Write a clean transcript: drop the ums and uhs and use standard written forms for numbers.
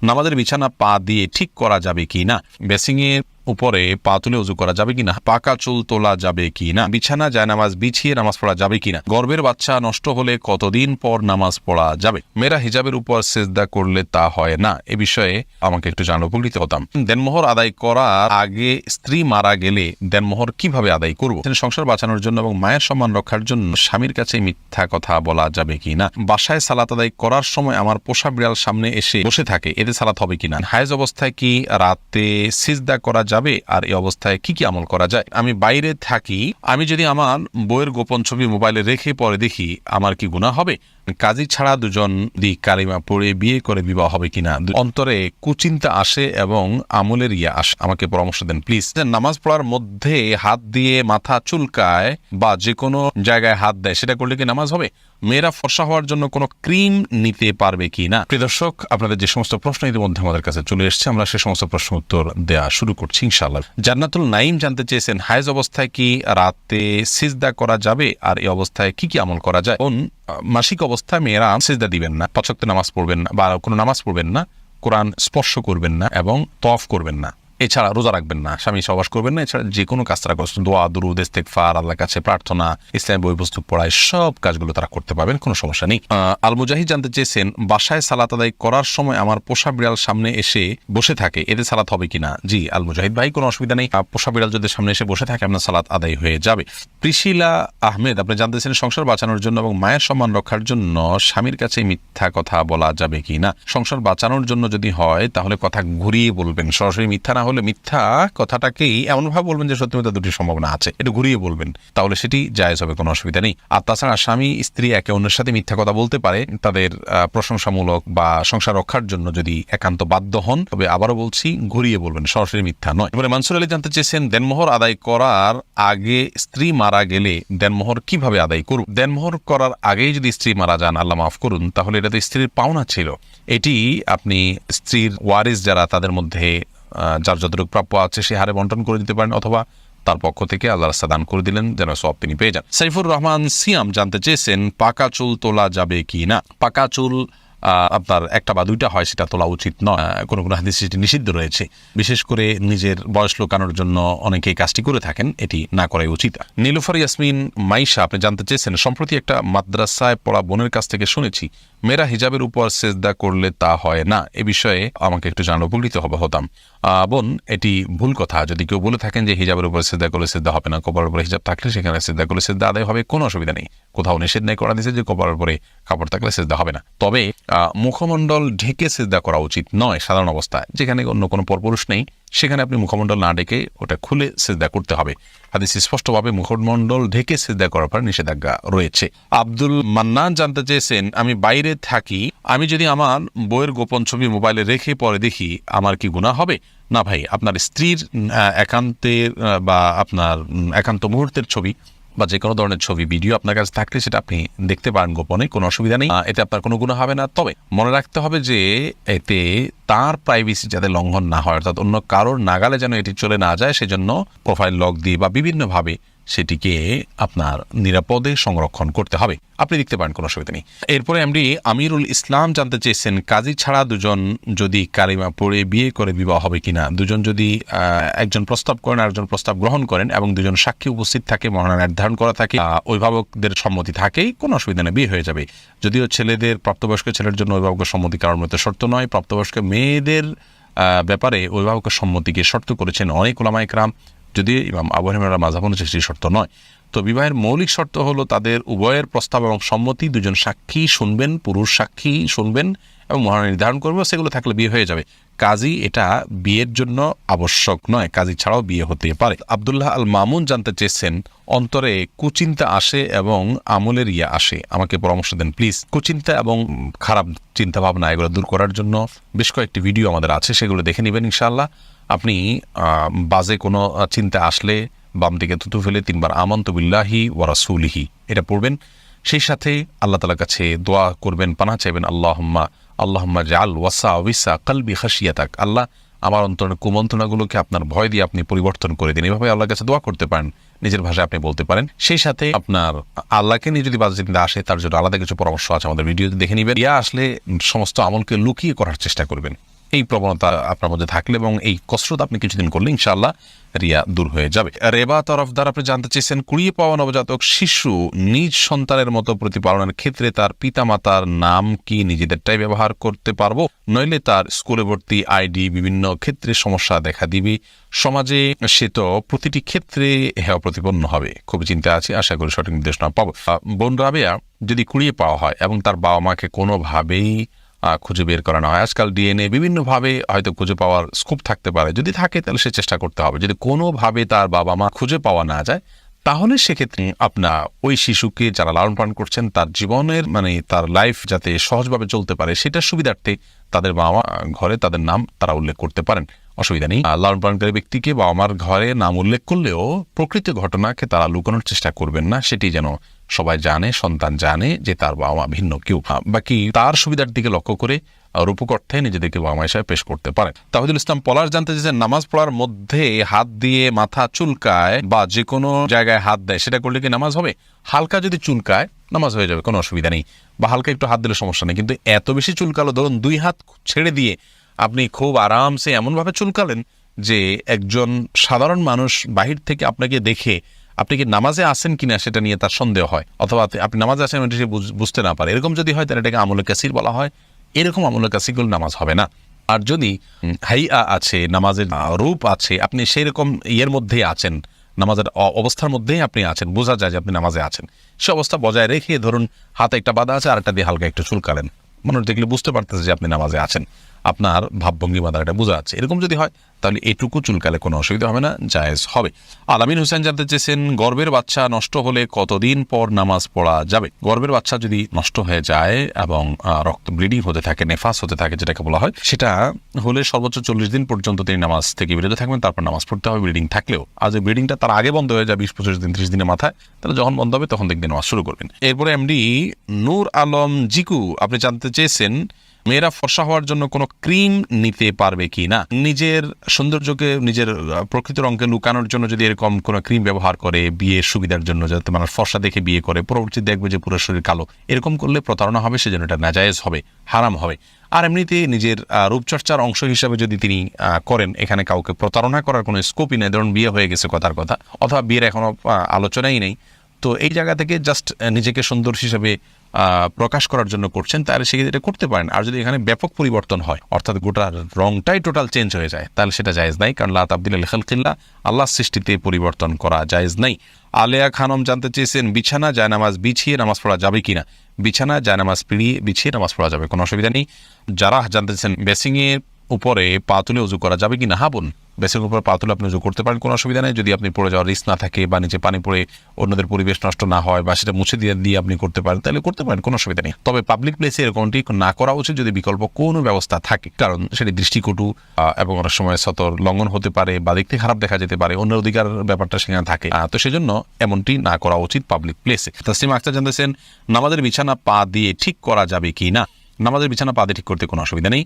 নামাজের বিছানা পা দিয়ে ঠিক করা যাবে কি না, বেসিংয়ের উপরে পা তুলে উজু করা যাবে কিনা, পাকা চুল তোলা যাবে কিনা, বিছানা যায় নামাজ বিছিয়ে নামাজ পড়া যাবে কিনা, গর্ভের বাচ্চা নষ্ট হলে কতদিন পর নামাজ পড়া যাবে, মেয়েরা হিজাবের উপর সেজদা করলে তা হয় না, এ বিষয়ে আমাকে একটু জানালে উপকৃত হতাম। দেনমোহর আদায় করার আগে স্ত্রী মারা গেলে দেনমোহর কিভাবে আদায় করব? সংসার বাঁচানোর জন্য এবং মায়ের সম্মান রক্ষার জন্য স্বামীর কাছে মিথ্যা কথা বলা যাবে কিনা, বাসায় সালাত আদায় করার সময় আমার পোষা বিড়াল সামনে এসে বসে থাকে, এতে সালাত হবে কিনা, হায়েজ অবস্থায় কি রাতে সিজদা করা যাবে, আর এই অবস্থায় কি কি আমল করা যায়, আমি বাইরে থাকি, আমি যদি আমার বইয়ের গোপন ছবি মোবাইলে রেখে পরে দেখি আমার কি গুনাহ হবে, কাজী ছাড়া দুজন কালিমা পড়ে বিয়ে করে বিবাহ হবে কিনা, অন্তরে কুচিন্তা আসে এবং আমলের আসে, আমাকে পরামর্শ দেন প্লিজ। নামাজ পড়ার মধ্যে হাত দিয়ে মাথা চুলকায় বা যে কোনো জায়গায় হাত দেয়, সেটা করলে কি নামাজ হবে? মেয়েরা ফর্সা হওয়ার জন্য কোনো ক্রিম নিতে পারবে কি না? প্রিয় দর্শক, আপনাদের যে সমস্ত প্রশ্ন ইতিমধ্যে আমাদের কাছে চলে এসেছে, আমরা সে সমস্ত প্রশ্ন উত্তর দেওয়া শুরু করছি ইনশাআল্লাহ। জান্নাতুল নাইম জানতে চেয়েছেন, হায়েজ অবস্থায় কি রাতে সিজদা করা যাবে, আর এই অবস্থায় কি কি আমল করা যায়? মাসিক অবস্থায় মেয়েরা সিজদা দিবেন না, 5 ওয়াক্ত নামাজ পড়বেন না, বা কোনো নামাজ পড়বেন না, কোরআন স্পর্শ করবেন না এবং তওয়াফ করবেন না, এছাড়া রোজা রাখবেন না, স্বামী সহবাস করবেন না, এছাড়া যে কোনো কাজ তারা করছেন, দোয়া দুরুদ ইস্তেগফার, আল্লাহর কাছে প্রার্থনা, ইসলাম বই পুস্তক পড়ায় সব কাজগুলো তারা করতে পারবেন, কোনো সমস্যা নেই। আল মুজাহিদ জানতে চেয়েছেন, বাসায় সালাত আদায় করার সময় আমার পোষা বিড়াল সামনে এসে বসে থাকে, এতে সালাত হবে কিনা? জি আল মুজাহিদ ভাই, কোনো অসুবিধা নেই, পোষা বিড়াল যদি সামনে এসে বসে থাকে আপনার সালাত আদায় হয়ে যাবে। প্রিশিলা আহমেদ আপনি জানতেছেন, সংসার বাঁচানোর জন্য এবং মায়ের সম্মান রক্ষার জন্য স্বামীর কাছে মিথ্যা কথা বলা যাবে কি না? সংসার বাঁচানোর জন্য যদি হয় তাহলে কথা ঘুরিয়ে বলবেন, সরাসরি মিথ্যা না হলে মিথ্যা কথাটাকেই এমনভাবে বলবেন যে সত্যি মিথ্যা দুটি সম্ভাবনা আছে, এটা ঘুরিয়ে বলবেন, তাহলে সেটি জায়েজ হবে, কোনো অসুবিধা নেই। আর তাছাড়া স্বামী স্ত্রী একে অন্যের সাথে মিথ্যা কথা বলতে পারে তাদের প্রশংসামূলক বা সংসার রক্ষার জন্য যদি একান্ত বাধ্য হন, তবে আবারও বলছি ঘুরিয়ে বলবেন, সরাসরি মিথ্যা নয়। এবারে মানসুর আলী জানতে চেয়েছেন, দেনমোহর আদায় করার আগে স্ত্রী মারা গেলে দেনমোহর কিভাবে আদায় করব? দেনমোহর করার আগেই যদি স্ত্রী মারা যান, আল্লাহ মাফ করুন, তাহলে এটা তো স্ত্রীর পাওনা ছিল, এটি আপনি স্ত্রীর ওয়ারিস যারা তাদের মধ্যে যার যতটুকু প্রাপ্য আছে সে হারে বন্টন করে দিতে পারেন, অথবা তার পক্ষ থেকে আল্লাহ রাস্তা দান করে দিলেন, যেন সব তিনি পেয়ে যান। সাইফুর রহমান সিয়াম জানতে চেয়েছেন, পাকা চুল তোলা যাবে কি না? পাকা চুল আপনার একটা বা দুইটা হয়, সেটা তোলা উচিত নয়, কোনো কোনো হাদিসে সেটি নিষিদ্ধ রয়েছে, বিশেষ করে নিজের বয়স লোকানোর জন্য অনেকেই কাজটি করে থাকেন, এটি না করাই উচিত। নীলুফার ইয়াসমিন মাইশা আপনি জানতে চেয়েছেন, সম্প্রতি একটা মাদ্রাসায় পড়া বোনের কাছ থেকে শুনেছি মেয়েরা হিজাবের উপর সেজদা করলে তা হয় না, এ বিষয়ে আমাকে একটু জানালে উপকৃত হতাম। বোন, এটি ভুল কথা, যদি কেউ বলে থাকেন যে হিজাবের উপর সেজদা করলে সেজদা হবে না, কপালের উপরে হিজাব থাকলে সেখানে সেজদা করলে সেজদা আদায় হবে, কোনো অসুবিধা নেই, কোথাও নিষেধ নেই করা দিয়েছে যে কপালের উপরে কাপড় থাকলে সেজদা হবে না। তবে মুখমণ্ডল ঢেকে সেজদা করা উচিত নয় সাধারণ অবস্থায়, যেখানে অন্য কোনো পরপুরুষ নেই সেখানে আপনি মুখমণ্ডল না ঢেকে ওটা খুলে সেজদা করতে হবে। হাদিস স্পষ্টভাবে মুখমণ্ডল ঢেকে সেজদা করার পর নিষেধাজ্ঞা রয়েছে। আব্দুল মান্নান জানতে চেয়েছেন, আমি বাইরে থাকি, আমি যদি আমার বইয়ের গোপন ছবি মোবাইলে রেখে পরে দেখি আমার কি গুনাহ হবে? না ভাই, আপনার স্ত্রীর একান্তের বা আপনার একান্ত মুহূর্তের ছবি বা যে কোনো ধরনের ছবি ভিডিও আপনার কাছে থাকলে সেটা আপনি দেখতে পারেন গোপনে, কোনো অসুবিধা নেই, এতে আপনার কোনো গুনাহ হবে না। তবে মনে রাখতে হবে যে এতে তার প্রাইভেসি যাতে লঙ্ঘন না হয়, অর্থাৎ অন্য কারোর নাগালে যেন এটি চলে না যায়, সেজন্য প্রোফাইল লক দিয়ে বা বিভিন্নভাবে সেটিকে আপনার নিরাপদে সংরক্ষণ করতে হবে, আপনি দেখতে পারেন, কোনো অসুবিধা নেই। এরপরে এমডি আমিরুল ইসলাম জানতে চেয়েছেন, কাজী ছাড়া দুজন যদি কালিমা পড়ে বিয়ে করে বিবাহ হবে কিনা? দুজন যদি একজন প্রস্তাব করেন আর একজন প্রস্তাব গ্রহণ করেন এবং দুজন সাক্ষী উপস্থিত থাকে, মহানা নির্ধারণ করা থাকে, অভিভাবকদের সম্মতি থাকে, কোনো অসুবিধা নেই, বিয়ে হয়ে যাবে। যদিও ছেলেদের প্রাপ্তবয়স্ক ছেলের জন্য অভিভাবকের সম্মতি কারোর মতো শর্ত নয়, প্রাপ্তবয়স্ক মেয়েদের ব্যাপারে অভিভাবকের সম্মতিকে শর্ত করেছেন অনেক উলামায়ে কেরাম, যদি ইমাম আবু হানিফার মাযহাব অনুযায়ী সেই শর্ত নয়। তো বিবাহের মৌলিক শর্ত হলো তাদের উভয়ের প্রস্তাব এবং সম্মতি, দুজন সাক্ষী শুনবেন, পুরুষ সাক্ষী শুনবেন এবং মহানা নির্ধারণ করবে, সেগুলো থাকলে বিয়ে হয়ে যাবে। কাজী এটা বিয়ের জন্য আবশ্যক নয়, কাজী ছাড়াও বিয়ে হতে পারে। আব্দুল্লাহ আল মামুন জানতে চেয়েছেন, অন্তরে কুচিন্তা আসে এবং আমলের আসে, আমাকে পরামর্শ দেন প্লিজ। কুচিন্তা এবং খারাপ চিন্তা ভাবনা এগুলো দূর করার জন্য বেশ কয়েকটি ভিডিও আমাদের আছে, সেগুলো দেখে নেবেন ইনশাআল্লাহ। আপনি বাজে কোনো চিন্তা আসলে বাম দিকে থুতু ফেলে 3 বার আমানতু বিল্লাহি ওয়া রাসূলিহি এটা পড়বেন, সেই সাথে আল্লাহ তাআলার কাছে দোয়া করবেন, পানাহ চাইবেন, আল্লাহুম্মা জাআল ওয়াসাওয়িসা কলবি খাশিয়াতাক, আল্লাহ আমার অন্তরের কুমন্ত্রণাগুলোকে আপনার ভয় দিয়ে আপনি পরিবর্তন করে দিন, এভাবে আল্লাহর কাছে দোয়া করতে পারেন, নিজের ভাষায় আপনি বলতে পারেন। সেই সাথে আপনার আল্লাহকে নিয়ে যদি বাজে চিন্তা আসে তার জন্য আলাদা কিছু পরামর্শ আছে, আমাদের ভিডিওতে দেখে নেবেন। আসলে সমস্ত আমলকে লুকিয়ে করার চেষ্টা করবেন, এই প্রবণতা আপনার মধ্যে থাকলে এবং এই কসরত আপনি কিছুদিন করলে ইনশাআল্লাহ রিয়া দূর হয়ে যাবে। রেবা তরফদার আপনি জানতে চেয়েছেন, কুড়িয়ে পাওয়া নবজাতক শিশু নিজ সন্তানের মতো প্রতিপালনের ক্ষেত্রে তার পিতামাতার নাম কি নিজেদেরটাই ব্যবহার করতে পারবো, নইলে তার স্কুলে ভর্তি আইডি বিভিন্ন ক্ষেত্রে সমস্যা দেখা দিবে, সমাজে সে তো প্রতিটি ক্ষেত্রে হেয় প্রতিপন্ন হবে। খুব চিন্তা আছে, আশা করি সঠিক নির্দেশনা পাবো। বোন রাবেয়া, যদি কুড়িয়ে পাওয়া হয় এবং তার বাবা মাকে কোনোভাবেই খুঁজে বের করানো হয়, আজকাল ডিএনএ বিভিন্নভাবে হয়তো খুঁজে পাওয়ার স্কোপ থাকতে পারে, যদি থাকে তাহলে সে চেষ্টা করতে হবে। যদি কোনোভাবে তার বাবা মা খুঁজে পাওয়া না যায়, তাহলে সেক্ষেত্রে আপনার ওই শিশুকে যারা লালন পালন করছেন তার জীবনের তার লাইফ যাতে সহজভাবে চলতে পারে সেটার সুবিধার্থে তাদের বাবা মা ঘরে তাদের নাম তারা উল্লেখ করতে পারেন, অসুবিধা নেই। লালন পালনকারী ব্যক্তিকে বাবা মার ঘরে নাম উল্লেখ করলেও প্রকৃত ঘটনাকে তারা লুকানোর চেষ্টা করবেন না, সেটি যেন সবাই জানে, সন্তান জানে যে তার বাবা মা ভিন্ন কেউ। বাকি তার সুবিধার দিকে লক্ষ্য করে রূপক অর্থে নিজেদেরকে বাবা মা হিসাবে পেশ করতে পারে। তাহিদুল ইসলাম পলাশ জানতে চেয়েছেন, নামাজ পড়ার মধ্যে হাত দিয়ে মাথা চুলকায় বা যে কোনো জায়গায় হাত দেয়, সেটা করলে কি নামাজ হবে? হালকা যদি চুলকায় নামাজ হয়ে যাবে, কোনো অসুবিধা নেই, বা হালকা একটু হাত দিলে সমস্যা নেই। কিন্তু এত বেশি চুলকালো, ধরুন 2 হাত ছেড়ে দিয়ে আপনি খুব আরামসে এমনভাবে চুলকালেন যে একজন সাধারণ মানুষ বাহির থেকে আপনাকে দেখে আপনি কি নামাজে আসেন কিনা সেটা নিয়ে তার সন্দেহ হয়, অথবা আপনি নামাজে আসেন এটা সে বুঝতে না পারে, এরকম যদি হয় তাহলে এটাকে আমলে কাসির বলা হয়। এরকম আমলে কাসিরগুলো নামাজ হবে না। আর যদি হাইয়া আছে, নামাজের রূপ আছে, আপনি সেই রকম ইয়ের মধ্যেই আছেন, নামাজের অবস্থার মধ্যেই আপনি আছেন, বোঝা যায় যে আপনি নামাজে আছেন, সে অবস্থা বজায় রেখে ধরুন হাতে একটা বাধা আছে আর একটা দিয়ে হালকা একটু চুলকালেন, মানুষ দেখলে বুঝতে পারতেছে যে আপনি নামাজে আছেন, আপনার ভাবভঙ্গি বাধাটা বোঝা যাচ্ছে, এরকম যদি হয় তাহলে এটুকু চুলকালে কোনো অসুবিধা হবে না, জায়েজ হবে। আলামিন হোসেন জানতে চেয়েছেন, গর্ভের বাচ্চা নষ্ট হলে কতদিন পর নামাজ পড়া যাবে? গর্ভের বাচ্চা যদি নষ্ট হয়ে যায় এবং রক্ত ব্লিডিং হতে থাকে, নেফাস হতে থাকে যেটাকে বলা হয়, সেটা হলে সর্বোচ্চ 40 দিন পর্যন্ত তিনি নামাজ থেকে বিরত থাকবেন, তারপর নামাজ পড়তে হবে ব্লিডিং থাকলেও। আর যে ব্লিডিংটা তার আগে বন্ধ হয়ে যায় 20-25 দিন 30 দিনের মাথায়, তাহলে যখন বন্ধ হবে তখন দেখবেন নামাজ শুরু করবেন। এরপরে এমডি নূর আলম জিকু আপনি জানতে চেয়েছেন, মেয়েরা ফর্সা হওয়ার জন্য কোনো ক্রিম নিতে পারবে কি না? নিজের সৌন্দর্যকে, নিজের প্রকৃত রঙকে লুকানোর জন্য যদি এরকম কোনো ক্রিম ব্যবহার করে বিয়ের সুবিধার জন্য, যাতে মানুষ ফর্সা দেখে বিয়ে করে, পরবর্তী দেখবে যে পুরো শরীর কালো, এরকম করলে প্রতারণা হবে, সেজন্য এটা নাজায়েজ হবে, হারাম হবে। আর এমনিতে নিজের রূপচর্চার অংশ হিসাবে যদি তিনি করেন, এখানে কাউকে প্রতারণা করার কোনো স্কোপই নেই। ধরুন বিয়ে হয়ে গেছে কথার কথা, অথবা বিয়ের এখনো আলোচনাই নেই, তো এই জায়গা থেকে জাস্ট নিজেকে সুন্দর হিসাবে প্রকাশ করার জন্য করছেন, তাহলে সেক্ষেত্রে এটা করতে পারেন। আর যদি এখানে ব্যাপক পরিবর্তন হয়, অর্থাৎ গোটা রংটাই টোটাল চেঞ্জ হয়ে যায়, তাহলে সেটা জায়েজ নাই, কারণ লা তাবদিলা লিখালকিল্লাহ, আল্লাহর সৃষ্টিতে পরিবর্তন করা জায়েজ নাই। আলেয়া খানম জানতে চেয়েছেন, বিছানা জায়নামাজ বিছিয়ে নামাজ পড়া যাবে কিনা? বিছানা জায়নামাজ বিছিয়ে নামাজ পড়া যাবে, কোনো অসুবিধা নেই। যারা জানতে চেয়েছেন, বেসিংয়ের উপরে পা তুলে উজু করা যাবে কিনা? হ্যাঁ বোন, বেসিং উপর পা তুলে আপনি উজু করতে পারেন, কোনো অসুবিধা নেই, যদি আপনি পড়ে যাওয়ার রিস্ক না থাকে বা নিচে পানি পড়ে অন্যদের পরিবেশ নষ্ট না হয় বা সেটা মুছে দিয়ে আপনি করতে পারেন, তাহলে করতে পারেন, কোনো অসুবিধা নেই। তবে পাবলিক প্লেসে এরকমটি না করা উচিত যদি বিকল্প কোনো ব্যবস্থা থাকে, কারণ সেটি দৃষ্টিকটু এবং অনেক সময় সতর লঙ্ঘন হতে পারে বা দেখতে খারাপ দেখা যেতে পারে, অন্যের অধিকার ব্যাপারটা সেখানে থাকে, তো সেজন্য এমনটি না করা উচিত পাবলিক প্লেসে। তাসলিমা আক্তার জানতেছেন, নামাজের বিছানা পা দিয়ে ঠিক করা যাবে কি না? নামাজের বিছানা পা দিয়ে ঠিক করতে কোনো অসুবিধা নেই।